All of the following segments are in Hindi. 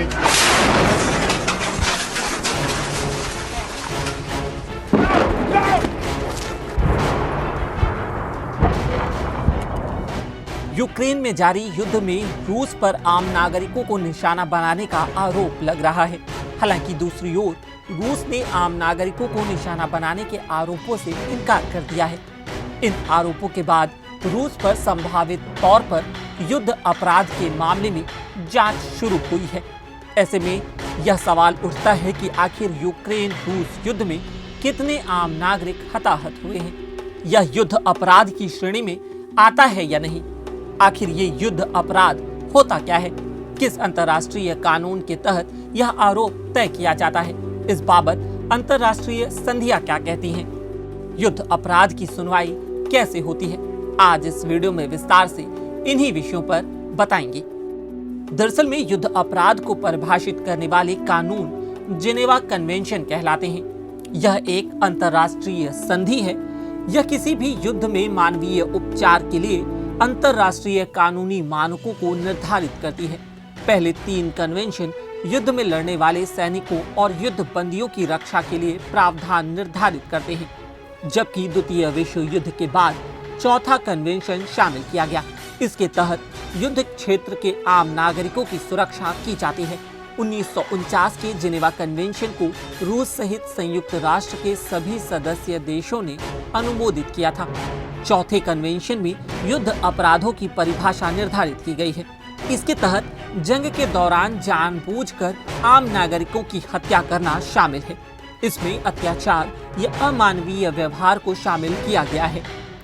नहीं किया। यूक्रेन में जारी युद्ध में रूस पर आम नागरिकों को निशाना बनाने का आरोप लग रहा है। हालांकि दूसरी ओर रूस ने आम नागरिकों को निशाना बनाने के आरोपों से इनकार कर दिया है। इन आरोपों के बाद रूस पर संभावित तौर पर युद्ध अपराध के मामले में जांच शुरू हुई है। ऐसे में यह सवाल उठता है कि आखिर यूक्रेन रूस युद्ध में कितने आम नागरिक हताहत हुए हैं। यह युद्ध अपराध की श्रेणी में आता है या नहीं? आखिर ये युद्ध अपराध होता क्या है? किस अंतर्राष्ट्रीय कानून के तहत यह आरोप तय किया जाता है? इस बाबत अंतर्राष्ट्रीय संधियां क्या कहती हैं? युद्ध अपराध की सुनवाई कैसे होती है? आज इस वीडियो में विस्तार से इन्हीं विषयों पर बताएंगे। दरअसल में युद्ध अपराध को परिभाषित करने वाले कानून जिनेवा कन्वेंशन कहलाते हैं। यह एक अंतर्राष्ट्रीय संधि है। यह किसी भी युद्ध में मानवीय उपचार के लिए अंतर्राष्ट्रीय कानूनी मानकों को निर्धारित करती है। पहले 3 कन्वेंशन युद्ध में लड़ने वाले सैनिकों और युद्ध बंदियों की रक्षा के लिए प्रावधान निर्धारित करते हैं, जबकि द्वितीय विश्व युद्ध के बाद चौथा कन्वेंशन शामिल किया गया। इसके तहत युद्ध क्षेत्र के आम नागरिकों की सुरक्षा की जाती है। 1949 के जिनेवा कन्वेंशन को रूस सहित संयुक्त राष्ट्र के सभी सदस्य देशों ने अनुमोदित किया था। चौथे कन्वेंशन में युद्ध अपराधों की परिभाषा निर्धारित की गई है। इसके तहत जंग के दौरान जानबूझकर आम नागरिकों की हत्या करना शामिल है। इसमें अत्याचार या अमानवीय व्यवहार को शामिल किया गया है।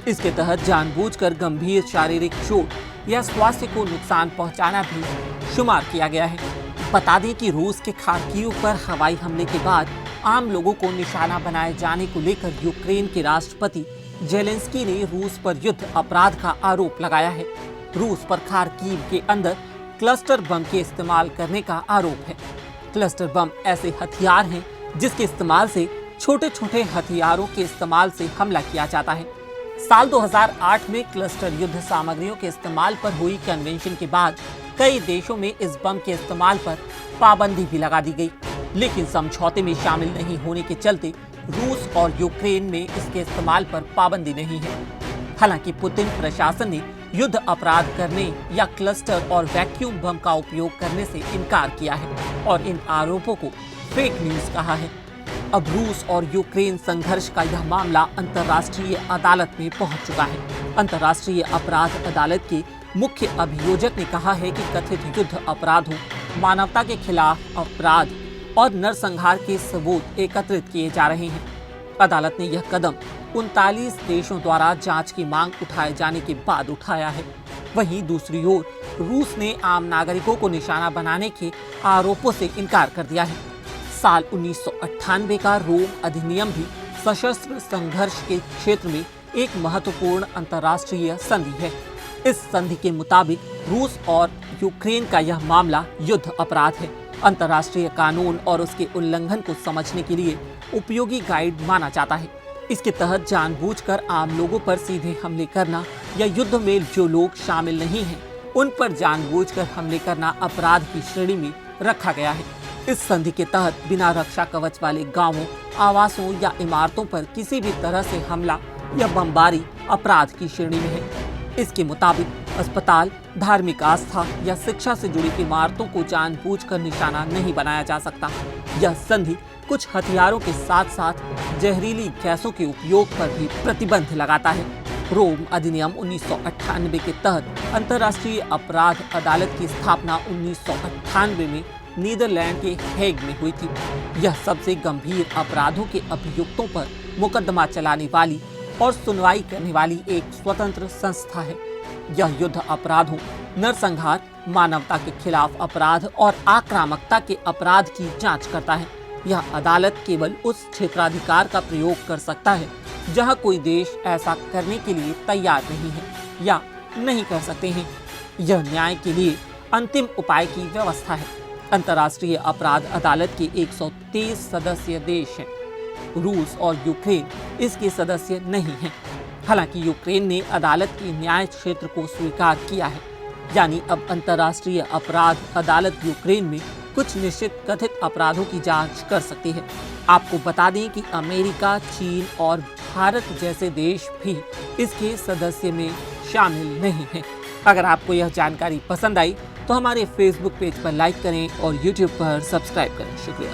इसके तहत जानबूझकर गंभीर शारीरिक चोट या स्वास्थ्य को नुकसान पहुंचाना भी शुमार किया गया है। बता दें कि रूस के खार्किव पर हवाई हमले के बाद आम लोगों को निशाना बनाए जाने को लेकर यूक्रेन के राष्ट्रपति जेलेंस्की ने रूस पर युद्ध अपराध का आरोप लगाया है। रूस पर खार्किव के अंदर क्लस्टर बम के इस्तेमाल करने का आरोप है। क्लस्टर बम ऐसे हथियार हैं जिसके इस्तेमाल से छोटे छोटे हथियारों के इस्तेमाल से हमला किया जाता है। साल 2008 में क्लस्टर युद्ध सामग्रियों के इस्तेमाल पर हुई कन्वेंशन के बाद कई देशों में इस बम के इस्तेमाल पर पाबंदी भी लगा दी गई, लेकिन समझौते में शामिल नहीं होने के चलते रूस और यूक्रेन में इसके इस्तेमाल पर पाबंदी नहीं है। हालांकि पुतिन प्रशासन ने युद्ध अपराध करने या क्लस्टर और वैक्यूम बम का उपयोग करने से इनकार किया है और इन आरोपों को फेक न्यूज कहा है। अब रूस और यूक्रेन संघर्ष का यह मामला अंतर्राष्ट्रीय अदालत में पहुंच चुका है। अंतर्राष्ट्रीय अपराध अदालत के मुख्य अभियोजक ने कहा है कि कथित युद्ध अपराधों, मानवता के खिलाफ अपराध और नरसंहार के सबूत एकत्रित किए जा रहे हैं। अदालत ने यह कदम 39 देशों द्वारा जांच की मांग उठाए जाने के बाद उठाया है। वहीं दूसरी ओर रूस ने आम नागरिकों को निशाना बनाने के आरोपों से इनकार कर दिया है। साल 1998 का रोम अधिनियम भी सशस्त्र संघर्ष के क्षेत्र में एक महत्वपूर्ण अंतर्राष्ट्रीय संधि है। इस संधि के मुताबिक रूस और यूक्रेन का यह मामला युद्ध अपराध है। अंतर्राष्ट्रीय कानून और उसके उल्लंघन को समझने के लिए उपयोगी गाइड माना जाता है। इसके तहत जानबूझकर आम लोगों पर सीधे हमले करना या युद्ध में जो लोग शामिल नहीं हैं, उन पर जानबूझकर हमले करना अपराध की श्रेणी में रखा गया है। इस संधि के तहत बिना रक्षा कवच वाले गांवों, आवासों या इमारतों पर किसी भी तरह से हमला या बमबारी अपराध की श्रेणी में है। इसके मुताबिक अस्पताल, धार्मिक आस्था या शिक्षा से जुड़ी इमारतों को जानबूझकर निशाना नहीं बनाया जा सकता। यह संधि कुछ हथियारों के साथ साथ जहरीली गैसों के उपयोग पर भी प्रतिबंध लगाता है। रोम अधिनियम 1998 के तहत अंतर्राष्ट्रीय अपराध अदालत की स्थापना 1998 में नीदरलैंड के हेग में हुई थी। यह सबसे गंभीर अपराधों के अभियुक्तों पर मुकदमा चलाने वाली और सुनवाई करने वाली एक स्वतंत्र संस्था है। यह युद्ध अपराधों, नरसंहार, मानवता के खिलाफ अपराध और आक्रामकता के अपराध की जांच करता है। यह अदालत केवल उस क्षेत्राधिकार का प्रयोग कर सकता है जहां कोई देश ऐसा करने के लिए तैयार नहीं है या नहीं कर सकते हैं। यह न्याय के लिए अंतिम उपाय की व्यवस्था है। अंतर्राष्ट्रीय अपराध अदालत के 123 सदस्य देश हैं। रूस और यूक्रेन इसके सदस्य नहीं हैं। हालांकि यूक्रेन ने अदालत के न्याय क्षेत्र को स्वीकार किया है, यानी अब अंतर्राष्ट्रीय अपराध अदालत यूक्रेन में कुछ निश्चित कथित अपराधों की जांच कर सकती है। आपको बता दें कि अमेरिका, चीन और भारत जैसे देश भी इसके सदस्य में शामिल नहीं हैं। अगर आपको यह जानकारी पसंद आई तो हमारे फेसबुक पेज पर लाइक करें और यूट्यूब पर सब्सक्राइब करें। शुक्रिया।